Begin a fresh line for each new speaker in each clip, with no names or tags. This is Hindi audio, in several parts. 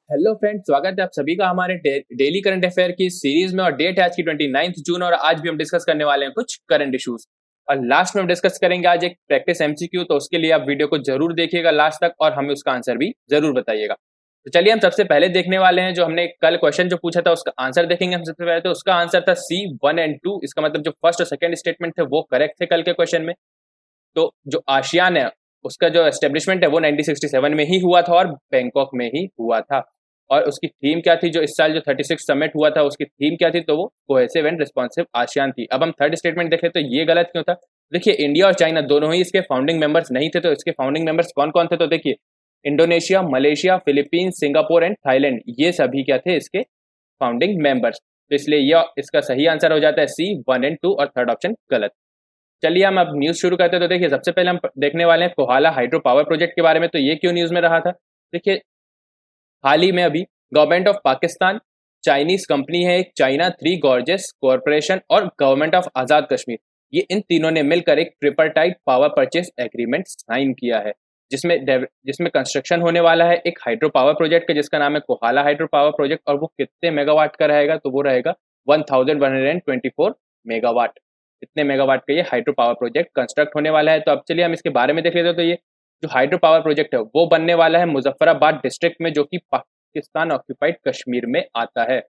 हेलो फ्रेंड्स, स्वागत है आप सभी का हमारे डेली करंट अफेयर की सीरीज में। और डेट है आज की 29 जून और आज भी हम डिस्कस करने वाले हैं कुछ करंट इश्यूज। और लास्ट में हम डिस्कस करेंगे आज एक प्रैक्टिस एमसीक्यू, तो उसके लिए आप वीडियो को जरूर देखिएगा लास्ट तक और हमें उसका आंसर भी जरूर बताइएगा। तो चलिए हम सबसे पहले देखने वाले हैं, जो हमने कल क्वेश्चन जो पूछा था उसका आंसर देखेंगे हम सबसे पहले। तो उसका आंसर था सी 1 और 2। इसका मतलब जो फर्स्ट और सेकंड स्टेटमेंट थे वो करेक्ट थे कल के क्वेश्चन में। तो जो आसियान है उसका जो एस्टेब्लिशमेंट है वो 1967 में ही हुआ था और बैंकॉक में ही हुआ था। और उसकी थीम क्या थी, जो इस साल जो 36 समिट हुआ था उसकी थीम क्या थी, तो वो कोहेसिव एंड रिस्पॉन्सिव आसियान थी। अब हम थर्ड स्टेटमेंट देखें तो ये गलत क्यों था। देखिए, इंडिया और चाइना दोनों ही इसके फाउंडिंग मेंबर्स नहीं थे। तो इसके फाउंडिंग मेंबर्स कौन कौन थे, तो देखिए, Indonesia, Malaysia, Philippines, Singapore and Thailand, ये सभी क्या थे इसके फाउंडिंग मेंबर्स। तो इसलिए यह इसका सही आंसर हो जाता है सी 1 और 2 और थर्ड ऑप्शन गलत। चलिए हम अब न्यूज़ शुरू करते हैं। तो देखिए, सबसे पहले हम देखने वाले हैं कोहाला हाइड्रो पावर प्रोजेक्ट के बारे में। तो ये क्यों न्यूज़ में रहा था। देखिए, हाल ही में अभी government of Pakistan, Chinese company है एक चाइना थ्री गॉर्जेस कॉरपोरेशन और गवर्नमेंट ऑफ आज़ाद कश्मीर, ये इन तीनों ने मिलकर एक ट्रिपरटाइट पावर परचेज एग्रीमेंट साइन किया है, जिसमें कंस्ट्रक्शन होने वाला है एक हाइड्रो पावर प्रोजेक्ट का, जिसका नाम है कोहाला हाइड्रो पावर प्रोजेक्ट। और वो कितने मेगावाट का रहेगा, तो वो रहेगा 1124 मेगावाट। इतने मेगावाट का ये हाइड्रो पावर प्रोजेक्ट कंस्ट्रक्ट होने वाला है। तो अब चलिए हम इसके बारे में देख लेते हैं। तो ये जो हाइड्रो पावर प्रोजेक्ट है वो बनने वाला है मुजफ्फराबाद डिस्ट्रिक्ट में, जो कि पाकिस्तान ऑक्यूपाइड कश्मीर में आता है।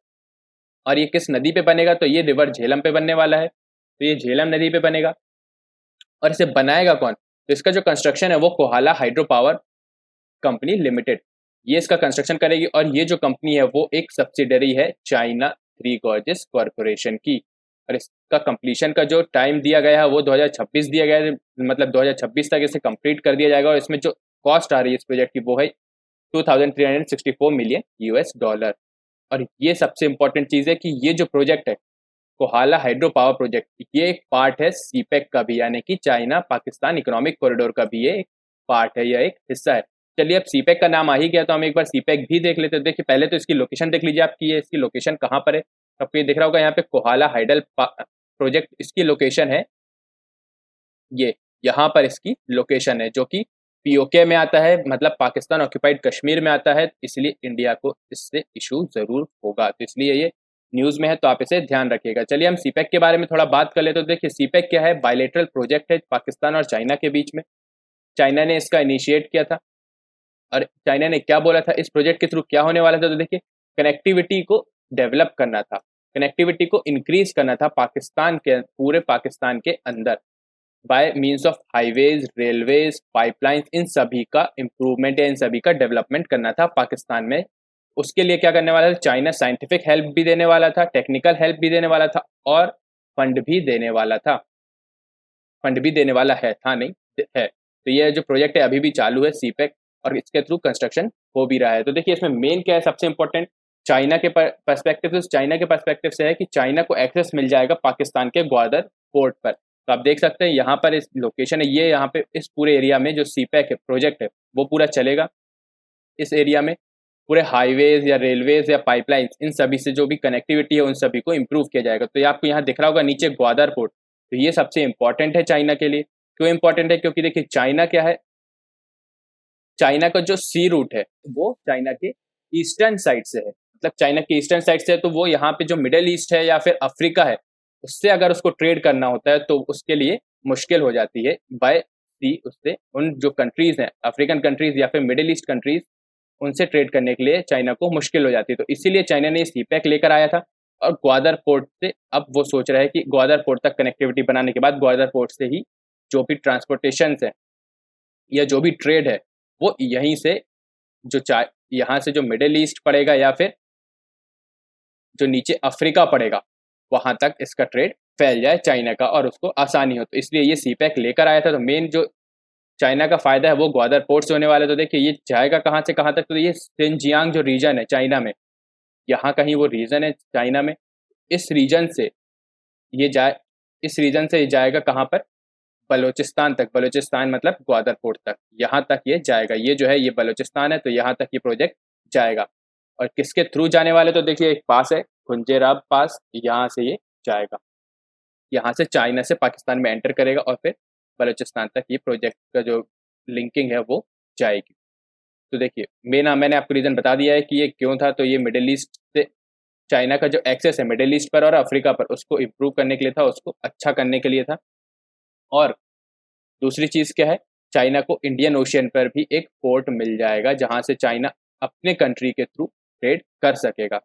और ये किस नदी पे बनेगा, तो ये रिवर झेलम पे बनने वाला है। तो ये झेलम नदी पे बनेगा। और इसे बनाएगा कौन, तो इसका जो कंस्ट्रक्शन है वो Kohala hydro power company limited, ये इसका कंस्ट्रक्शन करेगी। और ये जो कंपनी है वो एक सब्सिडरी है चाइना थ्री गॉर्जेस कॉरपोरेशन की। और इसका कंप्लीशन का जो टाइम दिया गया है वो 2026 दिया गया है, मतलब 2026 तक इसे कंप्लीट कर दिया जाएगा। और इसमें जो कॉस्ट आ रही है इस प्रोजेक्ट की वो है 2364 मिलियन यूएस डॉलर। और ये सबसे इंपॉर्टेंट चीज़ है कि ये जो प्रोजेक्ट है कोहाला हाइड्रो पावर प्रोजेक्ट, ये एक पार्ट है सीपेक का भी, यानी कि चाइना पाकिस्तान इकोनॉमिक कॉरिडोर का भी ये एक पार्ट है, यह एक हिस्सा है। चलिए, अब सीपेक का नाम आ ही गया तो हम एक बार सीपेक भी देख लेते हैं। देखिए, पहले तो इसकी लोकेशन देख लीजिए आपकी, ये इसकी लोकेशन कहाँ पर है। आपको ये दिख रहा होगा यहाँ पे कोहाला हाइडल प्रोजेक्ट, इसकी लोकेशन है ये, यहाँ पर इसकी लोकेशन है, जो कि पीओके में आता है, मतलब पाकिस्तान ऑक्यूपाइड कश्मीर में आता है। इसलिए इंडिया को इससे इशू जरूर होगा, तो इसलिए ये न्यूज़ में है, तो आप इसे ध्यान रखिएगा। चलिए हम सीपेक के बारे में थोड़ा बात कर ले। तो देखिए, सीपेक क्या है, बायलेटरल प्रोजेक्ट है पाकिस्तान और चाइना के बीच में। चाइना ने इसका इनिशिएट किया था। और चाइना ने क्या बोला था, इस प्रोजेक्ट के थ्रू क्या होने वाला था, तो देखिए, कनेक्टिविटी को डेवलप करना था, कनेक्टिविटी को इंक्रीज करना था पाकिस्तान के, पूरे पाकिस्तान के अंदर, by means of highways, railways, pipelines, इन सभी का इम्प्रूवमेंट या इन सभी का डेवलपमेंट करना था पाकिस्तान में। उसके लिए क्या करने वाला था, चाइना साइंटिफिक हेल्प भी देने वाला था, टेक्निकल हेल्प भी देने वाला था और फंड भी देने वाला था। फंड भी देने वाला है, था नहीं, है। तो ये जो प्रोजेक्ट है अभी भी चालू है सीपेक, और इसके थ्रू कंस्ट्रक्शन हो भी रहा है। तो देखिए, इसमें मेन क्या है, सबसे इंपॉर्टेंट चाइना के पर्सपेक्टिव से, चाइना के पर्सपेक्टिव से है कि चाइना को एक्सेस मिल जाएगा पाकिस्तान के ग्वादर पोर्ट पर। तो आप देख सकते हैं यहाँ पर इस लोकेशन है, ये यहाँ पे इस पूरे एरिया में जो सीपेक है प्रोजेक्ट है वो पूरा चलेगा। इस एरिया में पूरे हाईवेज या रेलवेज या पाइपलाइंस, इन सभी से जो भी कनेक्टिविटी है उन सभी को इम्प्रूव किया जाएगा। तो ये आपको यहाँ दिख रहा होगा नीचे ग्वादर पोर्ट। तो ये सबसे इंपॉर्टेंट है चाइना के लिए। क्यों इंपॉर्टेंट है, क्योंकि देखिए, चाइना क्या है, चाइना का जो सी रूट है वो चाइना के ईस्टर्न साइड से है, मतलब चाइना के ईस्टर्न साइड से है। तो वो यहाँ पे जो मिडल ईस्ट है या फिर अफ्रीका है, उससे अगर उसको ट्रेड करना होता है तो उसके लिए मुश्किल हो जाती है बाय सी। उससे उन जो कंट्रीज हैं, अफ्रीकन कंट्रीज या फिर मिडिल ईस्ट कंट्रीज, उनसे ट्रेड करने के लिए चाइना को मुश्किल हो जाती है। तो इसीलिए चाइना ने सी पैक लेकर आया था। और ग्वादर पोर्ट से अब वो सोच रहा है कि ग्वादर पोर्ट तक कनेक्टिविटी बनाने के बाद ग्वादर पोर्ट से ही जो भी ट्रांसपोर्टेशन है या जो भी ट्रेड है वो यहीं से, जो यहाँ से जो मिडिल ईस्ट पड़ेगा या फिर जो नीचे अफ्रीका पड़ेगा, वहां तक इसका ट्रेड फैल जाए चाइना का और उसको आसानी हो। तो इसलिए ये सी पैक लेकर आया था। तो मेन जो चाइना का फायदा है वो ग्वादर पोर्ट से होने वाला है। तो देखिए, ये जाएगा कहाँ से कहाँ तक, तो ये सिंजियांग जो रीजन है चाइना में, यहाँ कहीं वो रीजन है चाइना में, इस रीजन से ये जाए, इस रीजन से ये जाएगा कहाँ पर, बलोचिस्तान तक। बलोचिस्तान मतलब ग्वादर पोर्ट तक, यहाँ तक ये जाएगा। ये जो है ये बलोचिस्तान है, तो यहाँ तक ये प्रोजेक्ट जाएगा। और किसके थ्रू जाने वाले, तो देखिए एक पास है खुंजेराब पास, यहाँ से ये जाएगा, यहाँ से चाइना से पाकिस्तान में एंटर करेगा और फिर बलोचिस्तान तक ये प्रोजेक्ट का जो लिंकिंग है वो जाएगी। तो देखिए मैंने आपको रीज़न बता दिया है कि ये क्यों था। तो ये मिडिल ईस्ट से चाइना का जो एक्सेस है मिडिल ईस्ट पर और अफ्रीका पर, उसको इम्प्रूव करने के लिए था, उसको अच्छा करने के लिए था। और दूसरी चीज़ क्या है, चाइना को इंडियन ओशियन पर भी एक पोर्ट मिल जाएगा जहाँ से चाइना अपने कंट्री के थ्रू ट्रेड कर सकेगा।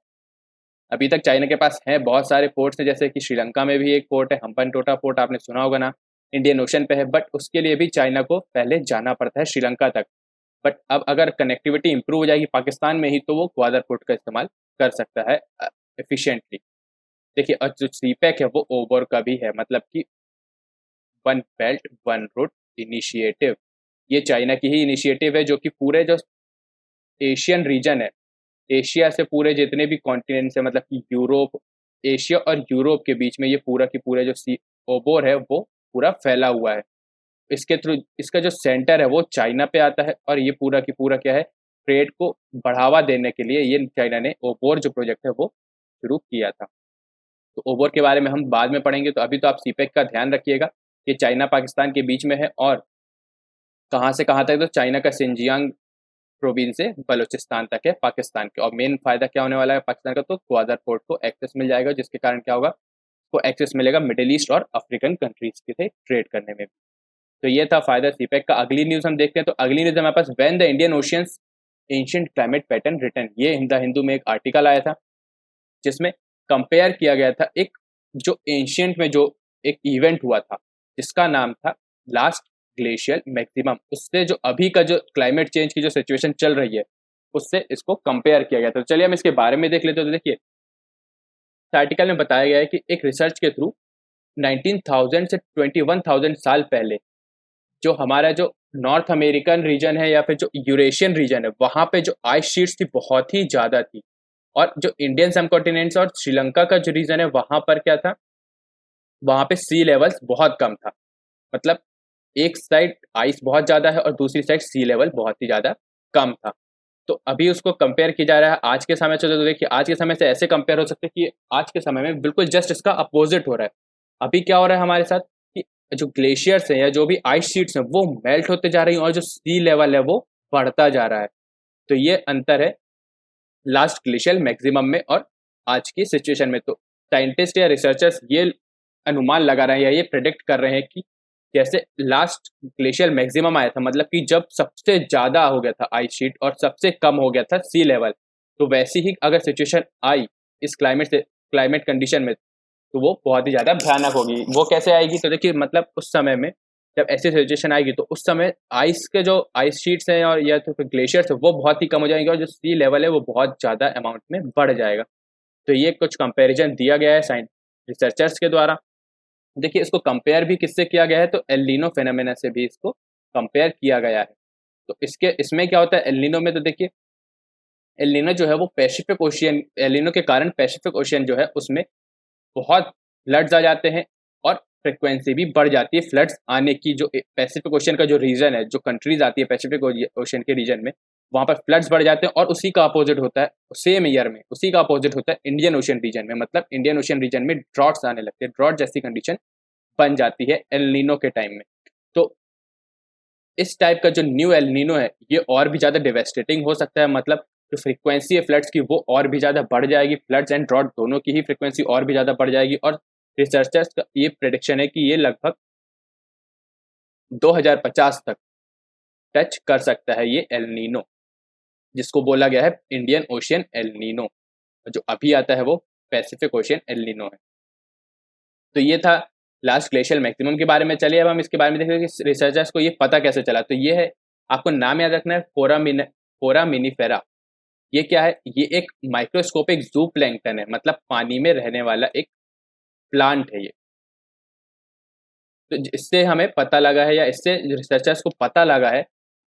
अभी तक चाइना के पास है बहुत सारे पोर्ट्स हैं, जैसे कि श्रीलंका में भी एक पोर्ट है, हम्बनटोटा पोर्ट, आपने सुना होगा ना, इंडियन ओशन पे है, बट उसके लिए भी चाइना को पहले जाना पड़ता है श्रीलंका तक। बट अब अगर कनेक्टिविटी इंप्रूव हो जाएगी पाकिस्तान में ही, तो वो ग्वादर पोर्ट का इस्तेमाल कर सकता है एफिशिएंटली। देखिए, और जो सीपैक है वो ओवर का भी है, मतलब कि one belt one road initiative. ये चाइना की ही इनिशिएटिव है, जो कि पूरे जो एशियन रीजन है, एशिया से पूरे जितने भी कॉन्टिनेंट्स है, मतलब कि यूरोप, एशिया और यूरोप के बीच में ये पूरा की पूरा जो सी ओबोर है वो पूरा फैला हुआ है। इसके थ्रू इसका जो सेंटर है वो चाइना पे आता है, और ये पूरा की पूरा क्या है, ट्रेड को बढ़ावा देने के लिए ये चाइना ने ओबोर जो प्रोजेक्ट है वो शुरू किया था। तो ओबोर के बारे में हम बाद में पढ़ेंगे, तो अभी तो आप सीपेक का ध्यान रखिएगा। ये चाइना पाकिस्तान के बीच में है, और कहाँ से कहाँ तक, तो चाइना का सिंजियांग प्रोविंस से बलूचिस्तान तक है पाकिस्तान के। और मेन फायदा क्या होने वाला है पाकिस्तान का, तो ग्वादर पोर्ट को एक्सेस मिल जाएगा, जिसके कारण क्या होगा, को एक्सेस मिलेगा मिडिल ईस्ट और अफ्रीकन कंट्रीज के थे ट्रेड करने में भी। तो ये था फायदा सीपेक का। अगली न्यूज हम देखते हैं, तो अगली न्यूज हमारे पास, when the Indian oceans ancient climate pattern return. ये द हिंदू में एक आर्टिकल आया था, जिसमें कंपेयर किया गया था एक जो एंशियंट में जो एक इवेंट हुआ था, जिसका नाम था लास्ट ग्लेशियल मैक्सिमम, उससे जो अभी का जो क्लाइमेट चेंज की जो सिचुएशन चल रही है उससे इसको कंपेयर किया गया था। तो चलिए हम इसके बारे में देख लेते हैं। तो देखिए, आर्टिकल में बताया गया है कि एक रिसर्च के थ्रू 19,000 से 21,000 साल पहले जो हमारा जो नॉर्थ अमेरिकन रीजन है या फिर जो यूरेशियन रीजन है, वहाँ पे जो आइस शीट्स थी बहुत ही ज़्यादा थी। और जो इंडियन सब कॉन्टिनेंट्स और श्रीलंका का जो रीजन है वहाँ पर क्या था, वहाँ पे सी लेवल्स बहुत कम था। मतलब एक साइड आइस बहुत ज़्यादा है और दूसरी साइड सी लेवल बहुत ही ज़्यादा कम था। तो अभी उसको कंपेयर किया जा रहा है आज के समय से। तो देखिए, आज के समय से ऐसे कंपेयर हो सकते हैं कि आज के समय में बिल्कुल जस्ट इसका अपोजिट हो रहा है। अभी क्या हो रहा है हमारे साथ कि जो ग्लेशियर्स हैं या जो भी आइस शीट्स हैं वो मेल्ट होते जा रही हैं, और जो सी लेवल है वो बढ़ता जा रहा है। तो ये अंतर है लास्ट ग्लेशियल मैक्सिमम में और आज की सिचुएशन में। तो साइंटिस्ट या रिसर्चर्स ये अनुमान लगा रहे हैं या ये प्रेडिक्ट कर रहे हैं कि जैसे लास्ट ग्लेशियल मैक्सिमम आया था, मतलब कि जब सबसे ज़्यादा हो गया था आइस शीट और सबसे कम हो गया था सी लेवल, तो वैसी ही अगर सिचुएशन आई इस क्लाइमेट कंडीशन में, तो वो बहुत ही ज़्यादा भयानक होगी। वो कैसे आएगी, तो देखिए, मतलब उस समय में जब ऐसी सिचुएशन आएगी तो उस समय आइस के जो आइस शीट्स हैं और या तो फिर ग्लेशियर्स है वो बहुत ही कम हो जाएंगे, और जो सी लेवल है वो बहुत ज़्यादा अमाउंट में बढ़ जाएगा। तो ये कुछ कंपैरिजन दिया गया है साइंस रिसर्चर्स के द्वारा। देखिए, इसको कंपेयर भी किससे किया गया है, तो एल नीनो फेनोमेना से भी इसको कंपेयर किया गया है। तो इसमें क्या होता है एल नीनो में, तो देखिए एल नीनो जो है वो पैसिफिक ओशियन, एल नीनो के कारण पैसिफिक ओशियन जो है उसमें बहुत फ्लड्स आ जाते हैं, और फ्रिक्वेंसी भी बढ़ जाती है फ्लड्स आने की। जो पैसिफिक ओशियन का जो रीजन है, जो कंट्रीज आती है पैसिफिक ओशियन के रीजन में, वहाँ पर फ्लड्स बढ़ जाते हैं। और उसी का अपोजिट होता है सेम ईयर में, उसी का अपोजिट होता है इंडियन ओशियन रीजन में। मतलब इंडियन ओशियन रीजन में ड्रॉट्स आने लगते हैं, ड्रॉट जैसी कंडीशन बन जाती है एल नीनो के टाइम में। तो इस टाइप का जो न्यू एल नीनो है ये और भी ज़्यादा डिवेस्टेटिंग हो सकता है। मतलब जो फ्रीक्वेंसी है फ्लड्स की वो और भी ज़्यादा बढ़ जाएगी, फ्लड्स एंड ड्रॉट दोनों की ही फ्रीक्वेंसी और भी ज़्यादा बढ़ जाएगी। और रिसर्चर्स का ये प्रेडिक्शन है कि ये लगभग 2050 तक टच कर सकता है ये एल नीनो, जिसको बोला गया है इंडियन ओशियन एल नीनो। जो अभी आता है वो पैसिफिक ओशियन एल नीनो है। तो ये था लास्ट ग्लेशियल मैक्सिमम के बारे में। चलिए अब हम इसके बारे में देखेंगे कि रिसर्चर्स को ये पता कैसे चला। तो ये है, आपको नाम याद रखना है, फोरामिनिफेरा। ये क्या है, ये एक माइक्रोस्कोपिक जू प्लैंक्टन है, मतलब पानी में रहने वाला एक प्लांट है ये। तो इससे हमें पता लगा है, या इससे रिसर्चर्स को पता लगा है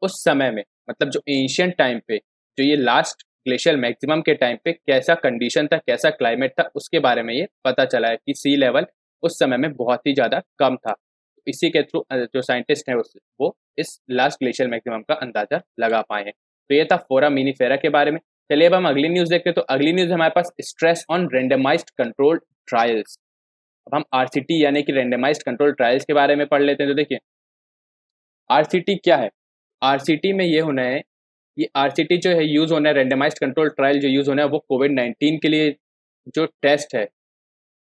उस समय में, मतलब जो एंशियंट टाइम पे, जो ये लास्ट ग्लेशियल मैक्सिमम के टाइम पे कैसा कंडीशन था, कैसा क्लाइमेट था, उसके बारे में ये पता चला है कि सी लेवल उस समय में बहुत ही ज़्यादा कम था। इसी के थ्रू जो साइंटिस्ट हैं वो इस लास्ट ग्लेशियल मैक्सिमम का अंदाजा लगा पाए हैं। तो ये था फोरामिनिफेरा के बारे में। चलिए अब हम अगली न्यूज़ देखते हैं। तो अगली न्यूज़ हमारे पास, stress on randomised controlled trials. अब हम आरसीटी यानी कि रेंडमाइज्ड कंट्रोल ट्रायल्स के बारे में पढ़ लेते हैं। तो देखिए, आरसीटी क्या है, आरसीटी में ये होना है ये आरसीटी जो है यूज होना है, रेंडमाइज्ड कंट्रोल ट्रायल जो यूज होना है वो कोविड-19 के लिए जो टेस्ट है,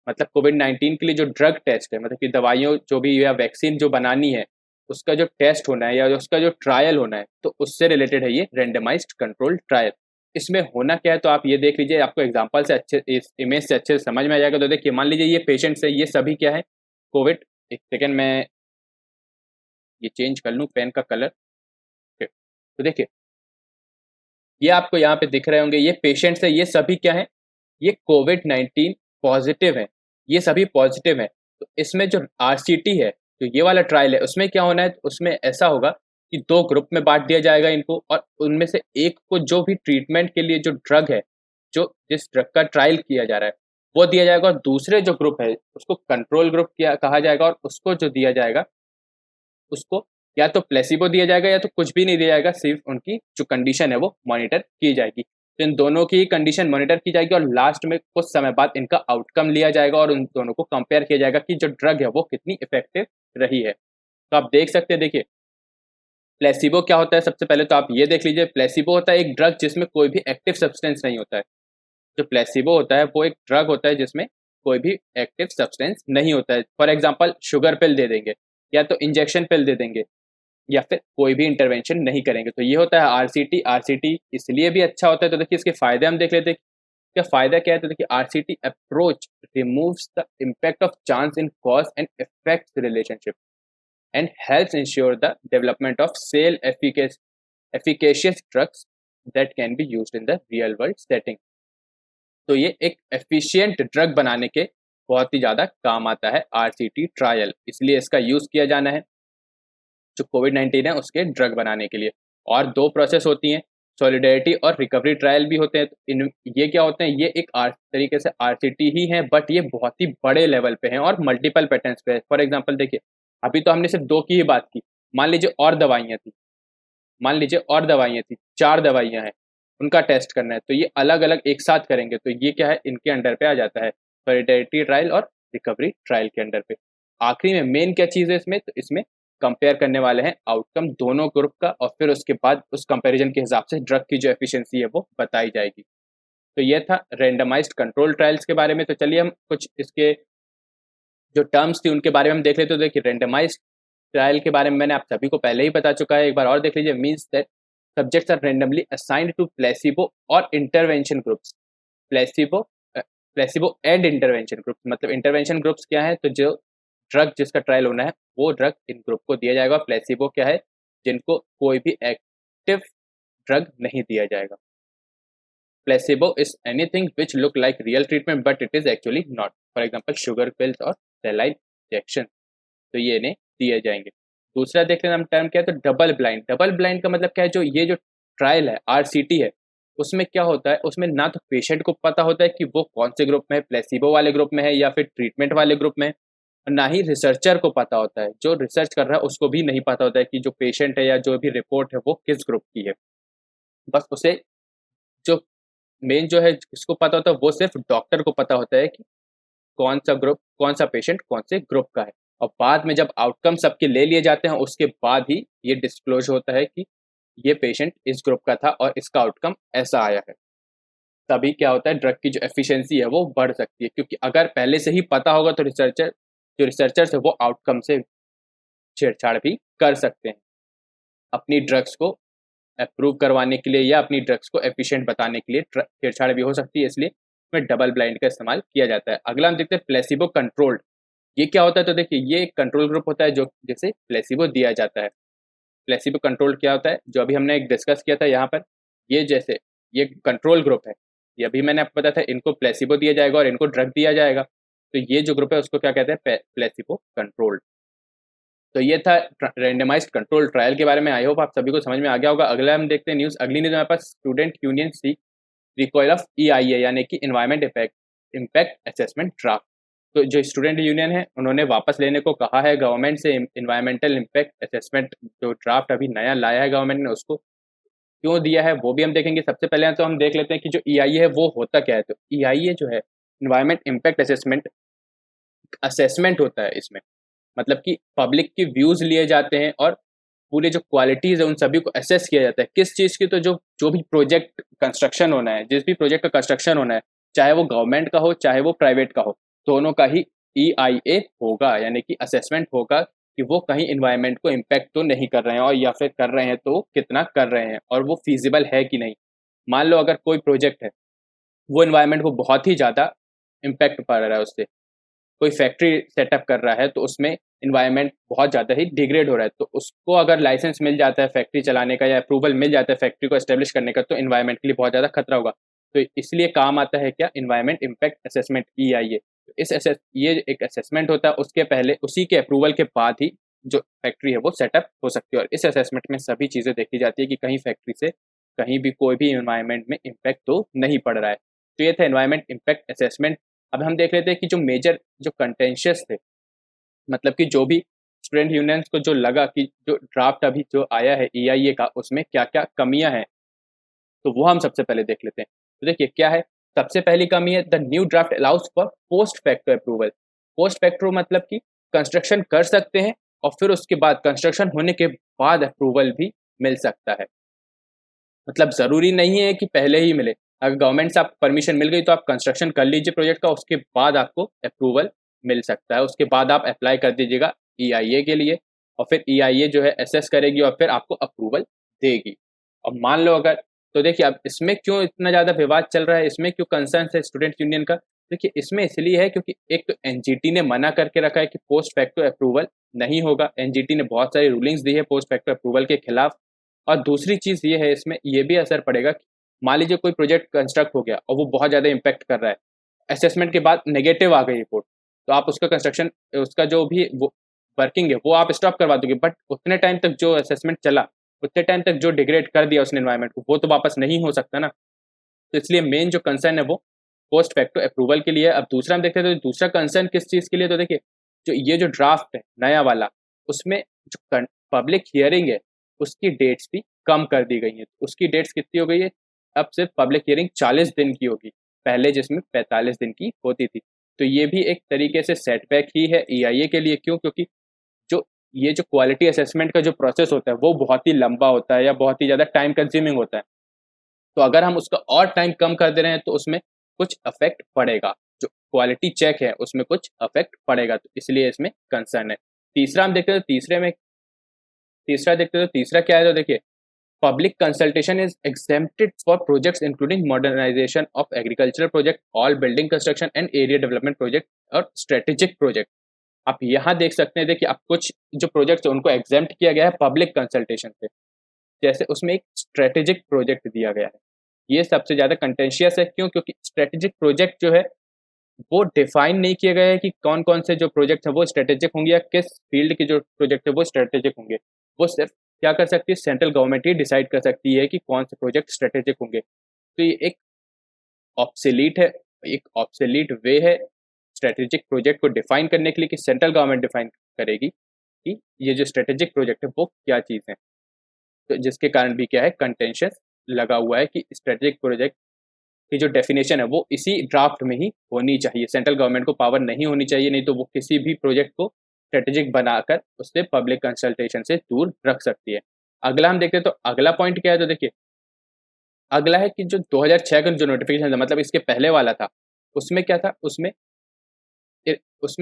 मतलब कोविड-19 के लिए जो ड्रग टेस्ट है, मतलब कि दवाइयों जो भी या वैक्सीन जो बनानी है, उसका जो टेस्ट होना है या उसका जो ट्रायल होना है, तो उससे रिलेटेड है ये रेंडमाइज्ड कंट्रोल ट्रायल। इसमें होना क्या है तो आप ये देख लीजिए, आपको एग्जांपल से अच्छे, इस इमेज से अच्छे से समझ में आ जाएगा। तो देखिए, मान लीजिए ये पेशेंट्स है, ये सभी क्या है, कोविड, एक सेकेंड मैं ये चेंज कर लूँ पेन का कलर। तो देखिए, ये आपको यहाँ पे दिख रहे होंगे, ये पेशेंट्स है, ये सभी क्या है, ये कोविड-19 पॉजिटिव है, ये सभी पॉजिटिव है। तो इसमें जो आरसीटी है, जो ये वाला ट्रायल है, उसमें क्या होना है, उसमें ऐसा होगा कि 2 ग्रुप में बाँट दिया जाएगा इनको, और उनमें से एक को जो भी ट्रीटमेंट के लिए जो ड्रग है, जो जिस ड्रग का ट्रायल किया जा रहा है, वो दिया जाएगा, और दूसरे जो ग्रुप है, उसको कंट्रोल ग्रुप किया कहा जाएगा, और उसको जो दिया जाएगा, उसको या तो प्लेसिबो दिया जाएगा या तो कुछ भी नहीं दिया जाएगा, सिर्फ उनकी जो कंडीशन है वो मॉनिटर की जाएगी। तो इन दोनों की कंडीशन मॉनिटर की जाएगी, और लास्ट में कुछ समय बाद इनका आउटकम लिया जाएगा और उन दोनों को कंपेयर किया जाएगा कि जो ड्रग है वो कितनी इफेक्टिव रही है। तो आप देख सकते हैं, देखिए प्लेसिबो क्या होता है, सबसे पहले तो आप ये देख लीजिए, प्लेसिबो होता है एक ड्रग जिसमें कोई भी एक्टिव सब्सटेंस नहीं होता है। जो प्लेसिबो होता है वो एक ड्रग होता है जिसमें कोई भी एक्टिव सब्सटेंस नहीं होता है। फॉर एग्जाम्पल शुगर पिल दे देंगे, या तो इंजेक्शन पिल दे देंगे, या फिर कोई भी इंटरवेंशन नहीं करेंगे। तो ये होता है आरसीटी। आरसीटी इसलिए भी अच्छा होता है, तो देखिए इसके फायदे हम देख लेते हैं। क्या फायदा क्या है, तो देखिए RCT approach removes the impact of chance in cause and effect relationship and helps ensure the development of cell efficacious drugs that can be used in the real world setting। तो ये एक एफिशिएंट ड्रग बनाने के बहुत ही ज़्यादा काम आता है आरसीटी ट्रायल, इसलिए इसका यूज़ किया जाना है जो कोविड-19 है उसके ड्रग बनाने के लिए। और 2 प्रोसेस होती हैं, सॉलिडेरिटी और रिकवरी ट्रायल भी होते हैं। तो इन ये क्या होते हैं, ये एक तरीके से आरसीटी ही है, बट ये बहुत ही बड़े लेवल पे हैं और मल्टीपल पैटर्न्स पे है। फॉर एग्जांपल देखिए, अभी तो हमने सिर्फ 2 की ही बात की, मान लीजिए और दवाइयाँ थी, मान लीजिए और दवाइयाँ थी, 4 दवाइयाँ हैं, उनका टेस्ट करना है, तो ये अलग-अलग एक साथ करेंगे, तो ये क्या है, इनके अंडर पे आ जाता है, सॉलिडेरिटी ट्रायल और रिकवरी ट्रायल के अंडर पे। आखिरी में मेन क्या चीज़ है इसमें, तो इसमें कंपेयर करने वाले हैं आउटकम दोनों ग्रुप का, और फिर उसके बाद उस कंपैरिजन के हिसाब से ड्रग की जो एफिशिएंसी है वो बताई जाएगी। तो ये था रैंडमाइज्ड कंट्रोल ट्रायल्स के बारे में। तो चलिए हम कुछ इसके जो टर्म्स थी उनके बारे में हम देख लेते। तो देखिए, रैंडमाइज्ड ट्रायल के बारे में मैंने आप सभी को पहले ही बता चुका है, एक बार और देख लीजिए। Means that subjects are randomly assigned to placebo और intervention groups. Placebo placebo and intervention groups, मतलब इंटरवेंशन ग्रुप्स क्या है, तो जो ड्रग जिसका ट्रायल होना है वो ड्रग इन ग्रुप को दिया जाएगा। प्लेसिबो क्या है, जिनको कोई भी एक्टिव ड्रग नहीं दिया जाएगा। Placebo is anything which look like real treatment but it is actually not. For example sugar pills और सेलाइन इंजेक्शन, तो ये इन्हें दिए जाएंगे। दूसरा देख लेना हम टर्म क्या है, तो डबल ब्लाइंड। डबल ब्लाइंड का मतलब क्या है, जो ये जो ट्रायल है आरसीटी है, उसमें क्या होता है, उसमें ना तो पेशेंट को पता होता है कि वो कौन से ग्रुप में है, प्लेसिबो वाले ग्रुप में है या फिर ट्रीटमेंट वाले ग्रुप में है, और ना ही रिसर्चर को पता होता है। जो रिसर्च कर रहा है उसको भी नहीं पता होता है कि जो पेशेंट है या जो भी रिपोर्ट है वो किस ग्रुप की है। बस उसे जो मेन जो है किसको पता होता है, वो सिर्फ डॉक्टर को पता होता है कि कौन सा ग्रुप, कौन सा पेशेंट कौन से ग्रुप का है। और बाद में जब आउटकम सबके ले लिए जाते हैं, उसके बाद ही ये डिस्क्लोज होता है कि ये पेशेंट इस ग्रुप का था और इसका आउटकम ऐसा आया है। तभी क्या होता है, ड्रग की जो एफिशिएंसी है वो बढ़ सकती है, क्योंकि अगर पहले से ही पता होगा तो रिसर्चर्स है वो आउटकम से छेड़छाड़ भी कर सकते हैं अपनी ड्रग्स को अप्रूव करवाने के लिए, या अपनी ड्रग्स को एफिशिएंट बताने के लिए छेड़छाड़ भी हो सकती है, इसलिए इसमें डबल ब्लाइंड का इस्तेमाल किया जाता है। अगला हम देखते हैं प्लेसिबो कंट्रोल्ड। ये क्या होता है, तो देखिए ये एक कंट्रोल ग्रुप होता है जो जिसे प्लेसिबो दिया जाता है। प्लेसिबो कंट्रोल्ड क्या होता है, जो अभी हमने एक डिस्कस किया था यहाँ पर, ये जैसे ये कंट्रोल ग्रुप है, ये अभी मैंने आपको बताया था, इनको प्लेसिबो दिया जाएगा और इनको ड्रग दिया जाएगा। तो ये जो ग्रुप है उसको क्या कहते हैं, प्लेसिबो कंट्रोल्ड। तो ये था रैंडमाइज्ड कंट्रोल ट्रायल के बारे में। आई होप आप सभी को समझ में आ गया होगा। अगला हम देखते हैं न्यूज़। अगली न्यूज़ हमारे पास, student union see recoil of EIA यानी कि इन्वायरमेंट इम्पैक्ट असेसमेंट ड्राफ्ट। तो जो स्टूडेंट यूनियन है उन्होंने वापस लेने को कहा है गवर्नमेंट से इन्वायरमेंटल इम्पैक्ट असेसमेंट, जो ड्राफ्ट अभी नया लाया है गवर्नमेंट ने, उसको क्यों दिया है वो भी हम देखेंगे। सबसे पहले तो हम देख लेते हैं कि जो ईआईए है वो होता क्या है। तो ईआईए जो है, इन्वायरमेंट इम्पैक्ट असेसमेंट होता है। इसमें मतलब कि पब्लिक के व्यूज़ लिए जाते हैं और पूरे जो क्वालिटीज है उन सभी को असेस किया जाता है। किस चीज़ की? तो जो भी प्रोजेक्ट कंस्ट्रक्शन होना है, जिस भी प्रोजेक्ट का कंस्ट्रक्शन होना है, चाहे वो गवर्नमेंट का हो चाहे वो प्राइवेट का हो, दोनों का ही EIA होगा, यानी कि असेसमेंट होगा कि वो कहीं इन्वायरमेंट को इम्पैक्ट तो नहीं कर रहे हैं, और या फिर कर रहे हैं तो कितना कर रहे हैं, और वो फीजिबल है कि नहीं। मान लो अगर कोई प्रोजेक्ट है, वो इन्वायरमेंट को बहुत ही ज़्यादा इम्पैक्ट पड़ रहा है उससे, कोई फैक्ट्री सेटअप कर रहा है तो उसमें इन्वायरमेंट बहुत ज़्यादा ही डिग्रेड हो रहा है, तो उसको अगर लाइसेंस मिल जाता है फैक्ट्री चलाने का या अप्रूवल मिल जाता है फैक्ट्री को एस्टेब्लिश करने का, तो इन्वायरमेंट के लिए बहुत ज़्यादा खतरा होगा। तो इसलिए काम आता है क्या? Environment impact assessment, EIA। ये एक असेसमेंट होता है, उसके पहले उसी के अप्रूवल के बाद ही जो फैक्ट्री है वो सेटअप हो सकती है, और इस असेसमेंट में सभी चीज़ें देखी जाती है कि कहीं फैक्ट्री से कहीं भी कोई भी इन्वायरमेंट में इम्पैक्ट तो नहीं पड़ रहा है। तो ये था इन्वायरमेंट इम्पैक्ट असेसमेंट। अब हम देख लेते हैं कि जो मेजर जो कंटेंशियस थे, मतलब कि जो भी स्टूडेंट यूनियंस को जो लगा कि जो ड्राफ्ट अभी जो आया है EIA का, उसमें क्या-क्या कमियाँ हैं, तो वो हम सबसे पहले देख लेते हैं। तो देखिए क्या है, सबसे पहली कमी है, the new draft allows for post facto approval. Post facto मतलब कि कंस्ट्रक्शन कर सकते हैं और फिर उसके बाद कंस्ट्रक्शन होने के बाद अप्रूवल भी मिल सकता है। मतलब ज़रूरी नहीं है कि पहले ही मिले। अगर गवर्नमेंट से आपको परमिशन मिल गई तो आप कंस्ट्रक्शन कर लीजिए प्रोजेक्ट का, उसके बाद आपको अप्रूवल मिल सकता है। उसके बाद आप अप्लाई कर दीजिएगा EIA के लिए, और फिर EIA जो है असेस करेगी और फिर आपको अप्रूवल देगी। अब मान लो अगर, तो देखिए अब इसमें क्यों इतना ज़्यादा विवाद चल रहा है, इसमें क्यों कंसर्न है स्टूडेंट यूनियन का? देखिए इसमें इसलिए है क्योंकि एक तो NGT ने मना करके रखा है कि पोस्ट फैक्टो अप्रूवल नहीं होगा। NGT ने बहुत सारी रूलिंग्स दी है पोस्ट फैक्टो अप्रूवल के खिलाफ। और दूसरी चीज़ ये है, इसमें ये भी असर पड़ेगा कि मान लीजिए कोई प्रोजेक्ट कंस्ट्रक्ट हो गया और वो बहुत ज़्यादा इम्पैक्ट कर रहा है, असेसमेंट के बाद नेगेटिव आ गई रिपोर्ट, तो आप उसका कंस्ट्रक्शन, उसका जो भी वो वर्किंग है वो आप स्टॉप करवा दोगे, बट उतने टाइम तक जो असेसमेंट चला, उतने टाइम तक जो डिग्रेड कर दिया उसने एनवायरनमेंट को, वो तो वापस नहीं हो सकता ना। तो इसलिए मेन जो कंसर्न है वो पोस्ट फैक्टो अप्रूवल के लिए है। अब दूसरा हम देखते हैं तो दूसरा कंसर्न किस चीज़ के लिए, तो देखिए जो ये जो ड्राफ्ट है नया वाला, उसमें जो पब्लिक हियरिंग है उसकी डेट्स भी कम कर दी गई हैं। उसकी डेट्स कितनी हो गई है? अब सिर्फ पब्लिक हियरिंग 40 दिन की होगी, पहले जिसमें 45 दिन की होती थी। तो ये भी एक तरीके से सेटबैक ही है EIA के लिए। क्यों? क्योंकि जो ये जो क्वालिटी असेसमेंट का जो प्रोसेस होता है वो बहुत ही लंबा होता है या बहुत ही ज़्यादा टाइम कंज्यूमिंग होता है। तो अगर हम उसका और टाइम कम कर दे रहे हैं तो उसमें कुछ इफेक्ट पड़ेगा, जो क्वालिटी चेक है उसमें कुछ इफेक्ट पड़ेगा, तो इसलिए इसमें कंसर्न है। तीसरा हम देखते हैं तो तीसरा क्या है, तो देखिए public consultation is exempted for projects including modernisation of agricultural project, all building construction and area development project और स्ट्रेटेजिक प्रोजेक्ट। आप यहाँ देख सकते हैं, देखिए आप कुछ जो प्रोजेक्ट्स है उनको एग्जेम्प्ट किया गया है पब्लिक कंसल्टेशन से। जैसे उसमें एक स्ट्रेटेजिक प्रोजेक्ट दिया गया है, ये सबसे ज़्यादा कंटेंशियस है। क्यों? क्योंकि स्ट्रेटेजिक प्रोजेक्ट जो है वो डिफाइन नहीं किया गया है कि कौन कौन से जो प्रोजेक्ट है वो स्ट्रेटेजिक होंगे या किस फील्ड के जो प्रोजेक्ट है वो स्ट्रेटेजिक होंगे। वो सिर्फ क्या कर सकती है, सेंट्रल गवर्नमेंट ही डिसाइड कर सकती है कि कौन से प्रोजेक्ट स्ट्रेटेजिक होंगे। तो ये ऑब्सोलीट है एक ऑब्सोलीट वे है स्ट्रेटेजिक प्रोजेक्ट को डिफाइन करने के लिए, कि सेंट्रल गवर्नमेंट डिफाइन करेगी कि ये जो स्ट्रेटेजिक प्रोजेक्ट है वो क्या चीज़ है। तो जिसके कारण भी क्या है, कंटेंशियस लगा हुआ है कि स्ट्रेटेजिक प्रोजेक्ट की जो डेफिनेशन है वो इसी ड्राफ्ट में ही होनी चाहिए। सेंट्रल गवर्नमेंट को पावर नहीं होनी चाहिए, नहीं तो वो किसी भी प्रोजेक्ट को स्ट्रेटेजिक बनाकर उससे पब्लिक कंसल्टेशन से दूर रख सकती है। अगला हम देखते हैं, तो अगला पॉइंट क्या है, तो देखिए अगला है कि जो 2006 का जो नोटिफिकेशन था, मतलब इसके पहले वाला था, उसमें क्या था, उसमें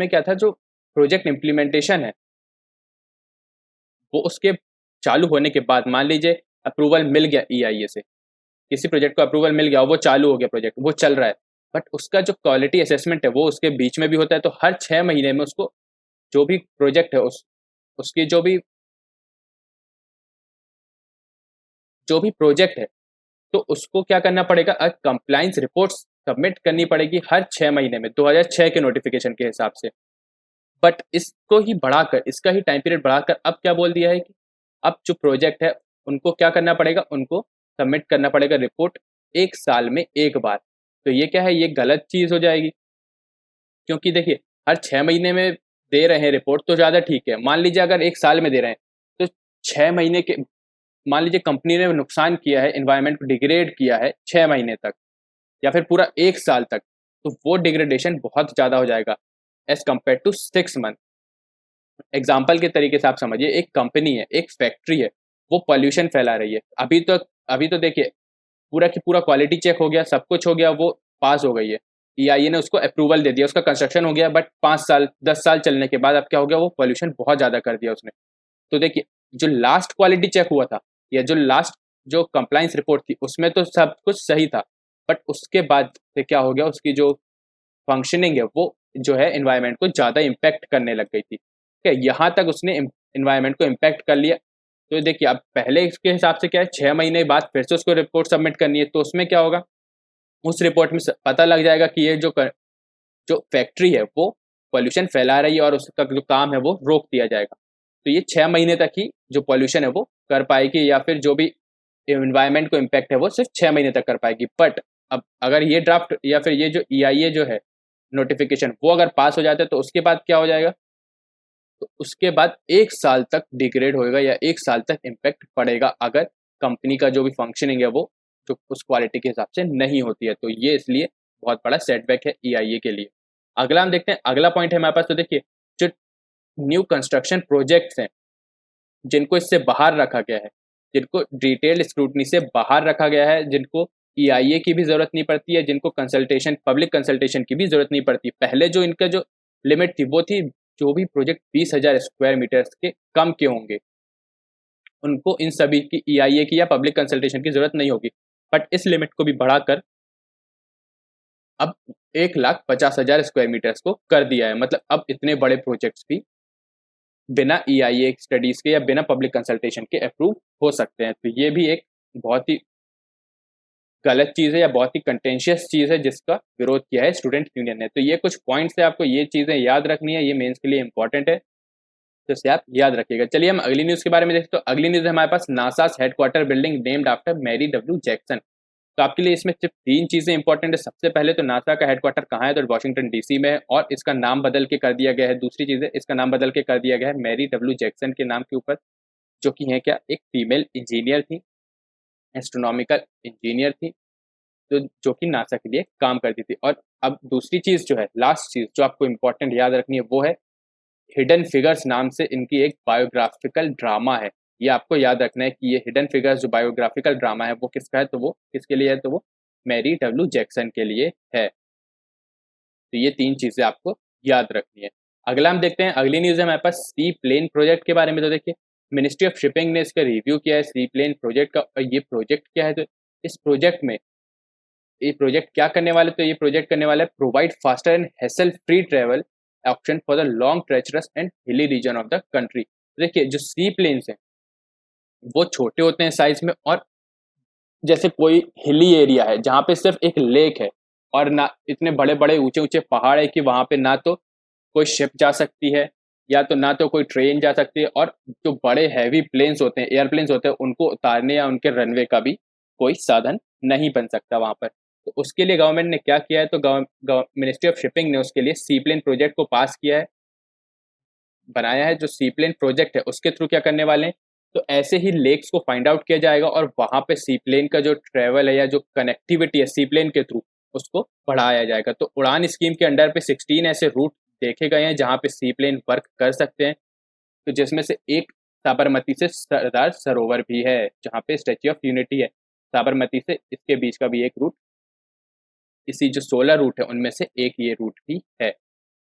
क्या था, जो प्रोजेक्ट इम्प्लीमेंटेशन है वो उसके चालू होने के बाद, मान लीजिए अप्रूवल मिल गया EIA से, किसी प्रोजेक्ट को अप्रूवल मिल गया, वो चालू हो गया प्रोजेक्ट, वो चल रहा है, बट उसका जो क्वालिटी असेसमेंट है वो उसके बीच में भी होता है। तो हर 6 महीने में उसको जो भी प्रोजेक्ट है उसकी जो भी प्रोजेक्ट है, तो उसको क्या करना पड़ेगा, कंप्लाइंस रिपोर्ट्स सबमिट करनी पड़ेगी हर 6 महीने में, 2006 के नोटिफिकेशन के हिसाब से। बट इसको ही बढ़ाकर, इसका ही टाइम पीरियड बढ़ाकर अब क्या बोल दिया है कि अब जो प्रोजेक्ट है उनको क्या करना पड़ेगा, उनको सबमिट करना पड़ेगा रिपोर्ट 1 साल में 1 बार। तो ये क्या है, ये गलत चीज़ हो जाएगी। क्योंकि देखिए हर 6 महीने में दे रहे हैं रिपोर्ट तो ज़्यादा ठीक है। मान लीजिए अगर 1 साल में दे रहे हैं, तो 6 महीने के, मान लीजिए कंपनी ने नुकसान किया है, एनवायरनमेंट को डिग्रेड किया है 6 महीने तक या फिर पूरा 1 साल तक, तो वो डिग्रेडेशन बहुत ज़्यादा हो जाएगा as compare to 6 month. Example के तरीके से आप समझिए, एक कंपनी है, एक फैक्ट्री है, वो पॉल्यूशन फैला रही है। अभी तो देखिए, पूरा की पूरा क्वालिटी चेक हो गया, सब कुछ हो गया, वो पास हो गई है, ईआईए ने उसको अप्रूवल दे दिया, उसका कंस्ट्रक्शन हो गया, बट 5 साल 10 साल चलने के बाद अब क्या हो गया, वो पॉल्यूशन बहुत ज़्यादा कर दिया उसने। तो देखिए, जो लास्ट क्वालिटी चेक हुआ था, या जो लास्ट जो कंप्लाइंस रिपोर्ट थी, उसमें तो सब कुछ सही था, बट उसके बाद से क्या हो गया, उसकी जो फंक्शनिंग है वो जो है एनवायरनमेंट को ज़्यादा इम्पैक्ट करने लग गई थी। ठीक है, यहाँ तक उसने एनवायरनमेंट को इम्पैक्ट कर लिया। तो देखिए, अब पहले इसके हिसाब से क्या है, 6 महीने बाद फिर से उसको रिपोर्ट सबमिट करनी है, तो उसमें क्या होगा, उस रिपोर्ट में पता लग जाएगा कि ये जो फैक्ट्री है वो पॉल्यूशन फैला रही है, और उसका जो काम है वो रोक दिया जाएगा। तो ये 6 महीने तक ही जो पॉल्यूशन है वो कर पाएगी, या फिर जो भी एनवायरनमेंट को इम्पैक्ट है वो सिर्फ 6 महीने तक कर पाएगी। बट अब अगर ये ड्राफ्ट या फिर ये जो ईआईए जो है नोटिफिकेशन, वो अगर पास हो जाता है, तो उसके बाद क्या हो जाएगा, तो उसके बाद 1 साल तक डिग्रेड होएगा, या 1 साल तक इम्पैक्ट पड़ेगा, अगर कंपनी का जो भी फंक्शनिंग है वो जो उस क्वालिटी के हिसाब से नहीं होती है। तो ये इसलिए बहुत बड़ा सेटबैक है ईआईए के लिए। अगला हम देखते हैं, अगला पॉइंट है हमारे पास। तो देखिए, जो न्यू कंस्ट्रक्शन प्रोजेक्ट्स हैं, जिनको इससे बाहर रखा गया है, जिनको डिटेल्ड स्क्रूटनी से बाहर रखा गया है, जिनको ईआईए की भी जरूरत नहीं पड़ती है, जिनको कंसल्टेशन पब्लिक कंसल्टेशन की भी जरूरत नहीं पड़ती। पहले जो इनका जो लिमिट थी वो थी, जो भी प्रोजेक्ट 20,000 स्क्वायर मीटर्स के कम के होंगे, उनको इन सभी की ईआईए की या पब्लिक कंसल्टेशन की जरूरत नहीं होगी। बट इस लिमिट को भी बढ़ाकर अब 1,50,000 स्क्वायर मीटर्स को कर दिया है। मतलब अब इतने बड़े प्रोजेक्ट्स भी बिना ईआईए स्टडीज के या बिना पब्लिक कंसल्टेशन के अप्रूव हो सकते हैं। तो ये भी एक बहुत ही गलत चीज़ है, या बहुत ही कंटेंशियस चीज़ है, जिसका विरोध किया है स्टूडेंट यूनियन ने। तो ये कुछ पॉइंट्स है, आपको ये चीज़ें याद रखनी है, ये मेंस के लिए इंपॉर्टेंट है, तो इसे आप याद रखिएगा। चलिए हम अगली न्यूज़ के बारे में देखते हैं। तो अगली न्यूज़ है हमारे पास, NASA's headquarter building named after Mary W Jackson. तो आपके लिए इसमें सिर्फ 3 चीज़ें इंपॉर्टेंट है। सबसे पहले तो नासा का हेडक्वार्टर कहाँ है, तो वाशिंगटन डीसी में है, और इसका नाम बदल के कर दिया गया है। दूसरी चीज़ है, इसका नाम बदल के कर दिया गया है मैरी डब्ल्यू जैक्सन के नाम के ऊपर, जो कि है क्या, एक फीमेल इंजीनियर थी, एस्ट्रोनॉमिकल इंजीनियर थी, तो जो कि नासा के लिए काम करती थी। और अब दूसरी चीज़ जो है, लास्ट चीज़ जो आपको इंपॉर्टेंट याद रखनी है, वो है हिडन फिगर्स नाम से इनकी एक बायोग्राफिकल ड्रामा है। ये आपको याद रखना है कि ये हिडन फिगर्स जो बायोग्राफिकल ड्रामा है वो किसका है, तो वो किसके लिए है, तो वो मैरी डब्ल्यू जैक्सन के लिए है। तो ये 3 चीज़ें आपको याद रखनी है। अगला हम देखते हैं, अगली न्यूज़ है हमारे पास सी प्लेन प्रोजेक्ट के बारे में। तो देखिए, मिनिस्ट्री ऑफ शिपिंग ने इसका रिव्यू किया है सी प्लेन प्रोजेक्ट का। और ये प्रोजेक्ट क्या है, तो इस प्रोजेक्ट में ये प्रोजेक्ट क्या करने वाले, तो ये प्रोजेक्ट करने वाला है provide faster and hassle free travel option for the long treacherous and hilly region of the country. देखिए, जो सी प्लेन्स हैं वो छोटे होते हैं साइज में, और जैसे कोई हिली एरिया है जहाँ पे सिर्फ एक लेक है, और ना इतने बड़े बड़े ऊंचे ऊंचे पहाड़ है कि वहाँ पे ना तो कोई शिप जा सकती है, या तो ना तो कोई ट्रेन जा सकती है, और जो बड़े हैवी प्लेन्स होते हैं, एयरप्लेन्स होते हैं, उनको उतारने या उनके रनवे का भी कोई साधन नहीं बन सकता वहाँ पर। तो उसके लिए गवर्नमेंट ने क्या किया है, तो मिनिस्ट्री ऑफ शिपिंग ने उसके लिए सी प्लेन प्रोजेक्ट को पास किया है, बनाया है। जो सी प्लेन प्रोजेक्ट है उसके थ्रू क्या करने वाले हैं, तो ऐसे ही लेक्स को फाइंड आउट किया जाएगा, और वहाँ पे सी प्लेन का जो ट्रेवल है या जो कनेक्टिविटी है सी प्लेन के थ्रू, उसको बढ़ाया जाएगा। तो उड़ान स्कीम के अंडर पे 16 ऐसे रूट देखे गए हैं जहाँ पे सी प्लेन वर्क कर सकते हैं। तो जिसमें से एक साबरमती से सरदार सरोवर भी है, जहाँ पे स्टैच्यू ऑफ यूनिटी है, साबरमती से इसके बीच का भी एक रूट, इसी जो 16 रूट है उनमें से एक ये रूट भी है।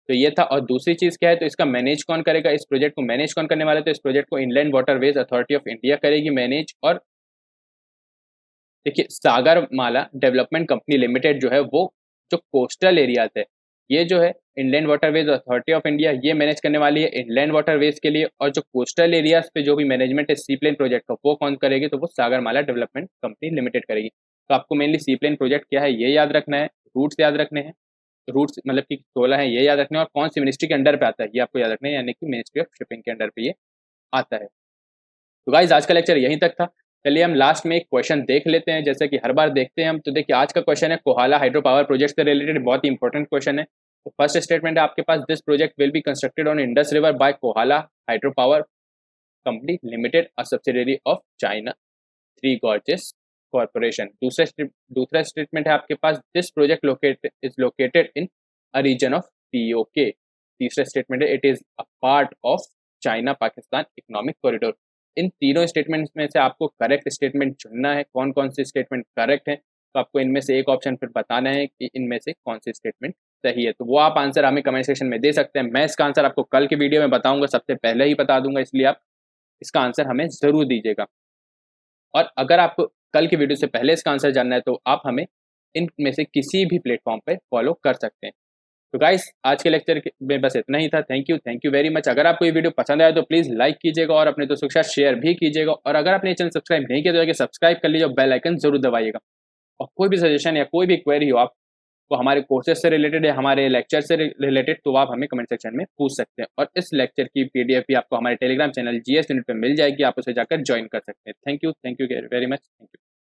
तो ये था। और दूसरी चीज़ क्या है, तो इसका मैनेज कौन करेगा, इस प्रोजेक्ट को मैनेज कौन करने वाला है, तो इस प्रोजेक्ट को inland waterways authority of India करेगी मैनेज। और देखिए, सागरमाला डेवलपमेंट कंपनी लिमिटेड जो है वो जो कोस्टल एरियाज है, ये जो है inland waterways authority of India ये मैनेज करने वाली है इनलैंड वाटरवेज के लिए। और जो कोस्टल एरियाज पे जो भी मैनेजमेंट है सी प्लेन प्रोजेक्ट का, वो कौन करेगी, तो वो सागरमाला डेवलपमेंट कंपनी लिमिटेड करेगी। तो आपको मेनली सी प्लेन प्रोजेक्ट क्या है ये याद रखना है, रूट्स याद रखने हैं, रूट्स मतलब कि 16 है ये याद रखना है, और कौन सी मिनिस्ट्री के अंडर पे आता है ये आपको याद रखना है, यानी कि मिनिस्ट्री ऑफ शिपिंग के अंडर पे ये आता है। तो गाइज आज का लेक्चर यहीं तक था। चलिए हम लास्ट में एक क्वेश्चन देख लेते हैं, जैसे कि हर बार देखते हैं हम। तो देखिए, आज का क्वेश्चन है कोहाला हाइड्रो पावर प्रोजेक्ट से रिलेटेड, बहुत ही इंपॉर्टेंट क्वेश्चन है। तो फर्स्ट स्टेटमेंट है आपके पास, this project will be constructed on Indus river by Kohala hydro power company limited, a subsidiary of China three gorges corporation. दूसरा स्टेटमेंट है आपके पास, this project is located in a region of PoK. तीसरा स्टेटमेंट है, it is a part of China Pakistan economic corridor. इन तीनों स्टेटमेंट्स में से आपको करेक्ट स्टेटमेंट चुनना है। कौन कौन से स्टेटमेंट करेक्ट है, तो आपको इनमें से एक ऑप्शन फिर बताना है कि इनमें से कौन सी स्टेटमेंट सही है। तो वो आप आंसर हमें कमेंट सेक्शन में दे सकते हैं। मैं इसका आंसर आपको कल के वीडियो में बताऊंगा, सबसे पहले ही बता दूंगा, इसलिए आप इसका आंसर हमें ज़रूर दीजिएगा। और अगर आपको कल की वीडियो से पहले इसका आंसर जानना है तो आप हमें इनमें से किसी भी प्लेटफॉर्म पे फॉलो कर सकते हैं। तो गाइस आज के लेक्चर में बस इतना ही था। Thank you very much. अगर आपको ये वीडियो पसंद आया तो प्लीज़ लाइक कीजिएगा और अपने दोस्तों के साथ शेयर भी कीजिएगा। और अगर आपने चैनल सब्सक्राइब नहीं किया तो सब्सक्राइब कर लीजिए और बेल आइकन जरूर दबाइएगा। और कोई भी सजेशन या कोई भी क्वेरी हो आपको हमारे कोर्सेज से रिलेटेड या हमारे लेक्चर से रिलेटेड, तो आप हमें कमेंट सेक्शन में पूछ सकते हैं। और इस लेक्चर की पीडीएफ भी आपको हमारे टेलीग्राम चैनल जीएस यूनिट पे मिल जाएगी, आप उसे जाकर ज्वाइन कर सकते हैं। Thank you very much. Thank you.